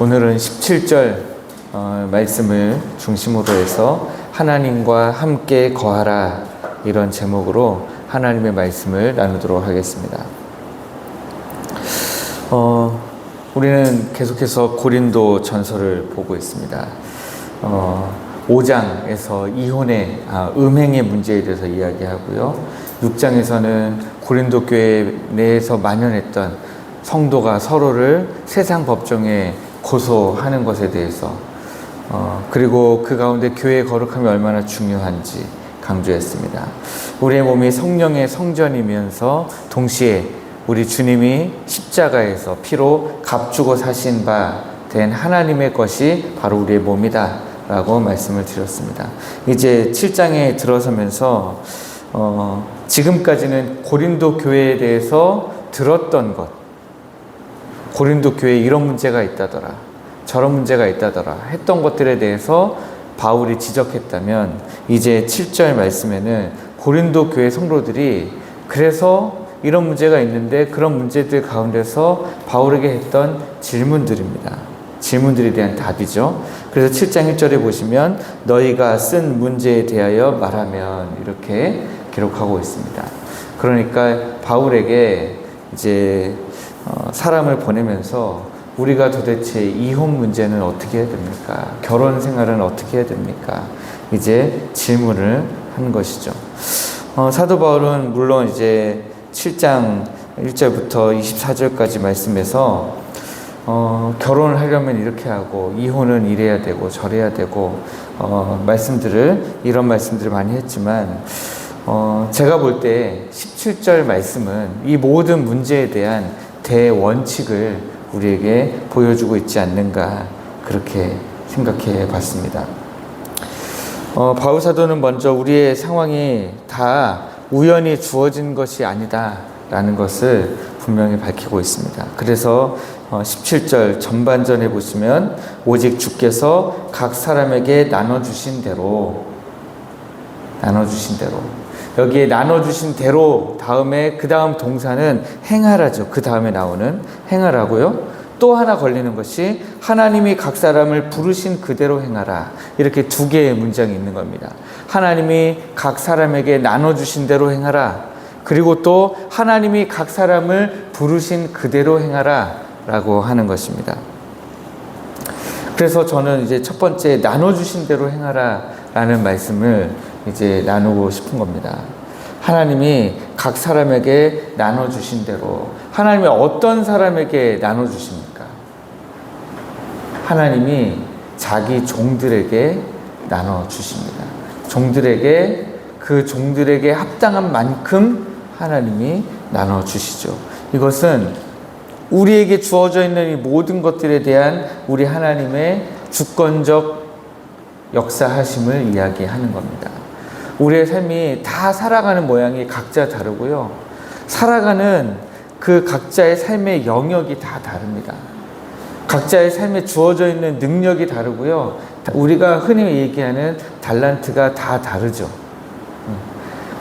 오늘은 17절 말씀을 중심으로 해서 하나님과 함께 거하라, 이런 제목으로 하나님의 말씀을 나누도록 하겠습니다. 우리는 계속해서 고린도 전서를 보고 있습니다. 5장에서 이혼의 음행의 문제에 대해서 이야기하고요. 6장에서는 고린도 교회 내에서 만연했던 성도가 서로를 세상 법정에 고소하는 것에 대해서, 그리고 그 가운데 교회의 거룩함이 얼마나 중요한지 강조했습니다. 우리의 몸이 성령의 성전이면서 동시에 우리 주님이 십자가에서 피로 값주고 사신 바 된 하나님의 것이 바로 우리의 몸이다 라고 말씀을 드렸습니다. 이제 7장에 들어서면서 지금까지는 고린도 교회에 대해서 들었던 것, 고린도 교회에 이런 문제가 있다더라, 저런 문제가 있다더라 했던 것들에 대해서 바울이 지적했다면, 이제 7절 말씀에는 고린도 교회 성도들이 그래서 이런 문제가 있는데 그런 문제들 가운데서 바울에게 했던 질문들입니다. 질문들에 대한 답이죠. 그래서 7장 1절에 보시면 너희가 쓴 문제에 대하여 말하면, 이렇게 기록하고 있습니다. 그러니까 바울에게 이제 사람을 보내면서 우리가 도대체 이혼 문제는 어떻게 해야 됩니까? 결혼 생활은 어떻게 해야 됩니까? 이제 질문을 한 것이죠. 사도 바울은 물론 이제 7장 1절부터 24절까지 말씀에서 결혼을 하려면 이렇게 하고 이혼은 이래야 되고 저래야 되고 이런 말씀들을 많이 했지만, 제가 볼 때 17절 말씀은 이 모든 문제에 대한 대원칙을 우리에게 보여주고 있지 않는가, 그렇게 생각해 봤습니다. 바울 사도는 먼저 우리의 상황이 다 우연히 주어진 것이 아니다 라는 것을 분명히 밝히고 있습니다. 그래서 17절 전반전에 보시면 오직 주께서 각 사람에게 나눠주신 대로, 여기에 나눠주신 대로 다음에 그 다음 동사는 행하라죠. 그 다음에 나오는 행하라고요. 또 하나 걸리는 것이 하나님이 각 사람을 부르신 그대로 행하라, 이렇게 두 개의 문장이 있는 겁니다. 하나님이 각 사람에게 나눠주신 대로 행하라, 그리고 또 하나님이 각 사람을 부르신 그대로 행하라 라고 하는 것입니다. 그래서 저는 이제 첫 번째 나눠주신 대로 행하라 라는 말씀을 이제 나누고 싶은 겁니다. 하나님이 각 사람에게 나눠주신 대로, 하나님이 어떤 사람에게 나눠주십니까? 하나님이 자기 종들에게 나눠주십니다. 그 종들에게 합당한 만큼 하나님이 나눠주시죠. 이것은 우리에게 주어져 있는 이 모든 것들에 대한 우리 하나님의 주권적 역사하심을 이야기하는 겁니다. 우리의 삶이 다 살아가는 모양이 각자 다르고요. 살아가는 그 각자의 삶의 영역이 다 다릅니다. 각자의 삶에 주어져 있는 능력이 다르고요. 우리가 흔히 얘기하는 달란트가 다 다르죠.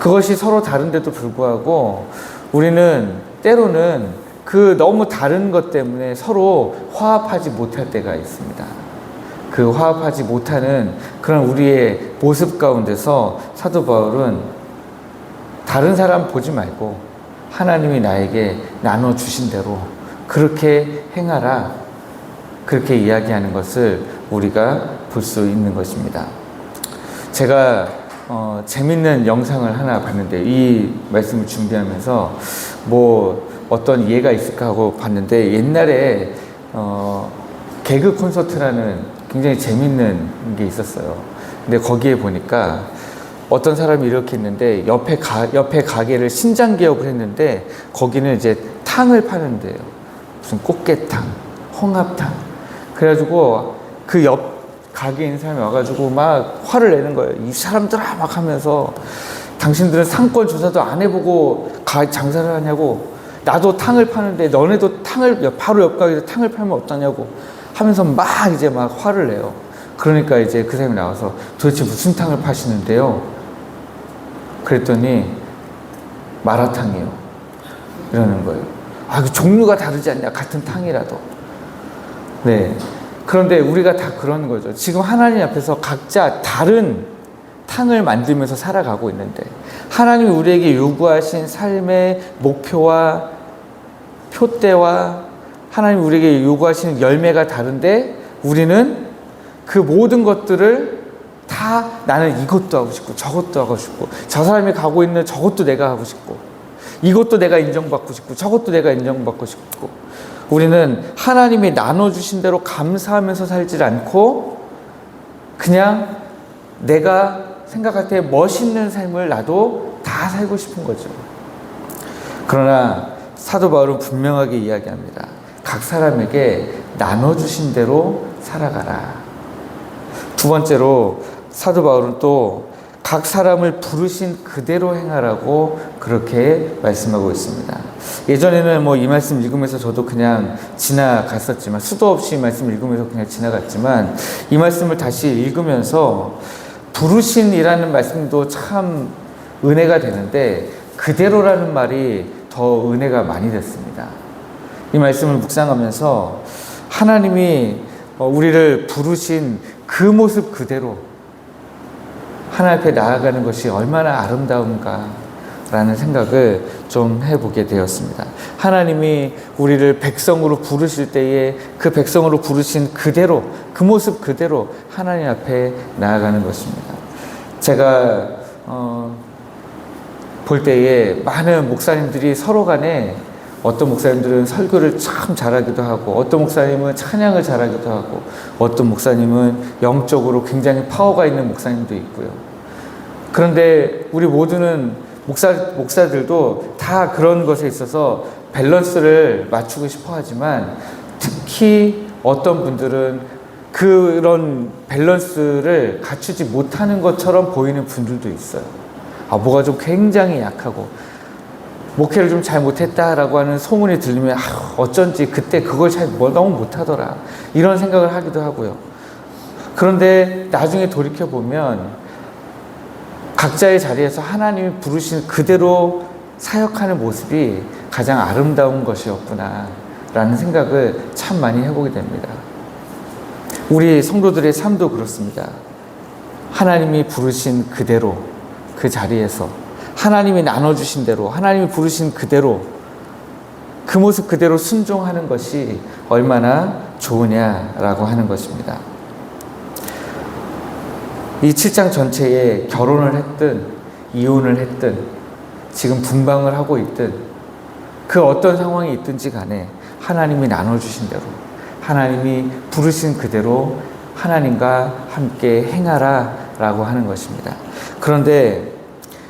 그것이 서로 다른데도 불구하고 우리는 때로는 그 너무 다른 것 때문에 서로 화합하지 못할 때가 있습니다. 그 화합하지 못하는 그런 우리의 모습 가운데서 사도 바울은 다른 사람 보지 말고 하나님이 나에게 나눠주신 대로 그렇게 행하라, 그렇게 이야기하는 것을 우리가 볼 수 있는 것입니다. 제가 재밌는 영상을 하나 봤는데, 이 말씀을 준비하면서 어떤 이해가 있을까 하고 봤는데, 옛날에 개그 콘서트라는 굉장히 재밌는 게 있었어요. 근데 거기에 보니까 어떤 사람이 이렇게 했는데, 옆에 가게를 신장개업을 했는데 거기는 이제 탕을 파는데요. 무슨 꽃게탕, 홍합탕. 그래가지고 그 옆 가게에 있는 사람이 와가지고 막 화를 내는 거예요. 이 사람들아 막 하면서, 당신들은 상권 조사도 안 해보고 장사를 하냐고, 나도 탕을 파는데 너네도 바로 옆 가게에서 탕을 팔면 어떠냐고 하면서 막 화를 내요. 그러니까 이제 그 사람이 나와서 도대체 무슨 탕을 파시는데요? 그랬더니 마라탕이요, 이러는 거예요. 그 종류가 다르지 않냐, 같은 탕이라도. 네, 그런데 우리가 다 그런 거죠. 지금 하나님 앞에서 각자 다른 탕을 만들면서 살아가고 있는데, 하나님이 우리에게 요구하신 삶의 목표와 표대와 하나님이 우리에게 요구하시는 열매가 다른데, 우리는 그 모든 것들을 다 나는 이것도 하고 싶고 저것도 하고 싶고, 저 사람이 가고 있는 저것도 내가 하고 싶고, 이것도 내가 인정받고 싶고 저것도 내가 인정받고 싶고, 우리는 하나님이 나눠주신 대로 감사하면서 살지 않고 그냥 내가 생각할 때 멋있는 삶을 나도 다 살고 싶은 거죠. 그러나 사도 바울은 분명하게 이야기합니다. 각 사람에게 나눠주신 대로 살아가라. 두 번째로 사도 바울은 또 각 사람을 부르신 그대로 행하라고 그렇게 말씀하고 있습니다. 예전에는 이 말씀 읽으면서 저도 그냥 지나갔었지만, 수도 없이 이 말씀 읽으면서 그냥 지나갔지만, 이 말씀을 다시 읽으면서 부르신이라는 말씀도 참 은혜가 되는데, 그대로라는 말이 더 은혜가 많이 됐습니다. 이 말씀을 묵상하면서 하나님이 우리를 부르신 그 모습 그대로 하나님 앞에 나아가는 것이 얼마나 아름다운가 라는 생각을 좀 해보게 되었습니다. 하나님이 우리를 백성으로 부르실 때에 그 백성으로 부르신 그대로, 그 모습 그대로 하나님 앞에 나아가는 것입니다. 제가 볼 때에 많은 목사님들이 서로 간에, 어떤 목사님들은 설교를 참 잘하기도 하고, 어떤 목사님은 찬양을 잘하기도 하고, 어떤 목사님은 영적으로 굉장히 파워가 있는 목사님도 있고요. 그런데 우리 모두는 목사들도 다 그런 것에 있어서 밸런스를 맞추고 싶어 하지만, 특히 어떤 분들은 그런 밸런스를 갖추지 못하는 것처럼 보이는 분들도 있어요. 뭐가 좀 굉장히 약하고 목회를 좀 잘 못했다라고 하는 소문이 들리면 어쩐지 그때 그걸 너무 못하더라, 이런 생각을 하기도 하고요. 그런데 나중에 돌이켜보면 각자의 자리에서 하나님이 부르신 그대로 사역하는 모습이 가장 아름다운 것이었구나 라는 생각을 참 많이 해보게 됩니다. 우리 성도들의 삶도 그렇습니다. 하나님이 부르신 그대로, 그 자리에서 하나님이 나눠주신 대로, 하나님이 부르신 그대로, 그 모습 그대로 순종하는 것이 얼마나 좋으냐라고 하는 것입니다. 이 7장 전체에 결혼을 했든 이혼을 했든 지금 분방을 하고 있든 그 어떤 상황이 있든지 간에 하나님이 나눠주신 대로, 하나님이 부르신 그대로 하나님과 함께 행하라 라고 하는 것입니다. 그런데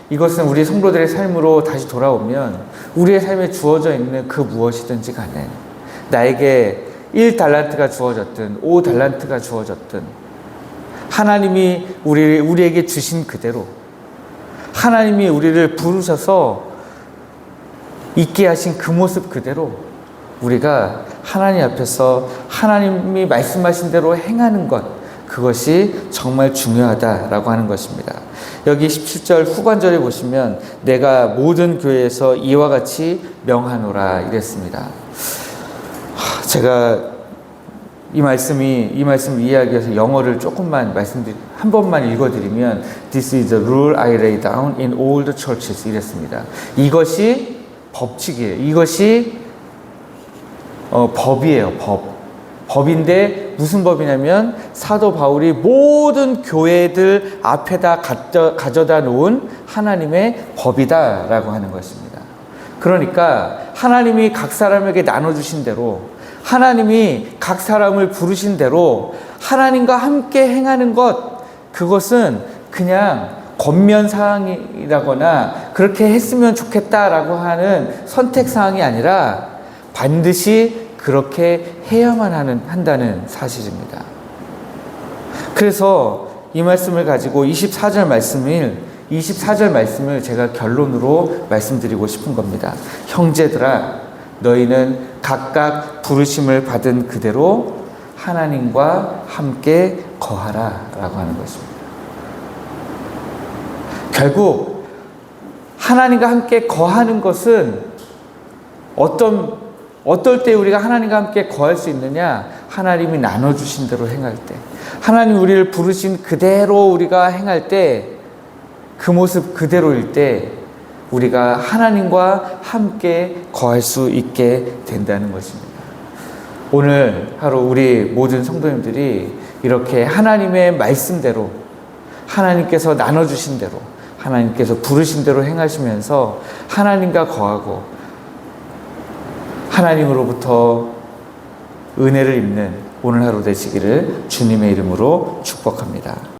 이것은 우리 성도들의 삶으로 다시 돌아오면, 우리의 삶에 주어져 있는 그 무엇이든지 간에, 나에게 1달란트가 주어졌든 5달란트가 주어졌든 하나님이 우리에게 주신 그대로, 하나님이 우리를 부르셔서 있게 하신 그 모습 그대로 우리가 하나님 앞에서 하나님이 말씀하신 대로 행하는 것, 그것이 정말 중요하다라고 하는 것입니다. 여기 17절 후반절에 보시면 내가 모든 교회에서 이와 같이 명하노라 이랬습니다. 제가 이 말씀을 이해하기 위해서 영어를 조금만 한 번만 읽어드리면 This is the rule I lay down in all the churches 이랬습니다. 이것이 법칙이에요. 이것이 법이에요. 법인데 무슨 법이냐면 사도 바울이 모든 교회들 앞에다 가져다 놓은 하나님의 법이다라고 하는 것입니다. 그러니까 하나님이 각 사람에게 나눠주신 대로, 하나님이 각 사람을 부르신 대로 하나님과 함께 행하는 것, 그것은 그냥 권면사항이라거나 그렇게 했으면 좋겠다라고 하는 선택사항이 아니라 반드시 그렇게 해야만 한다는 사실입니다. 그래서 이 말씀을 가지고 24절 말씀을 제가 결론으로 말씀드리고 싶은 겁니다. 형제들아, 너희는 각각 부르심을 받은 그대로 하나님과 함께 거하라 라고 하는 것입니다. 결국 하나님과 함께 거하는 것은 어떨 때 우리가 하나님과 함께 거할 수 있느냐? 하나님이 나눠주신 대로 행할 때, 하나님 우리를 부르신 그대로 우리가 행할 때, 그 모습 그대로일 때 우리가 하나님과 함께 거할 수 있게 된다는 것입니다. 오늘 하루 우리 모든 성도님들이 이렇게 하나님의 말씀대로, 하나님께서 나눠주신 대로, 하나님께서 부르신 대로 행하시면서 하나님과 거하고 하나님으로부터 은혜를 입는 오늘 하루 되시기를 주님의 이름으로 축복합니다.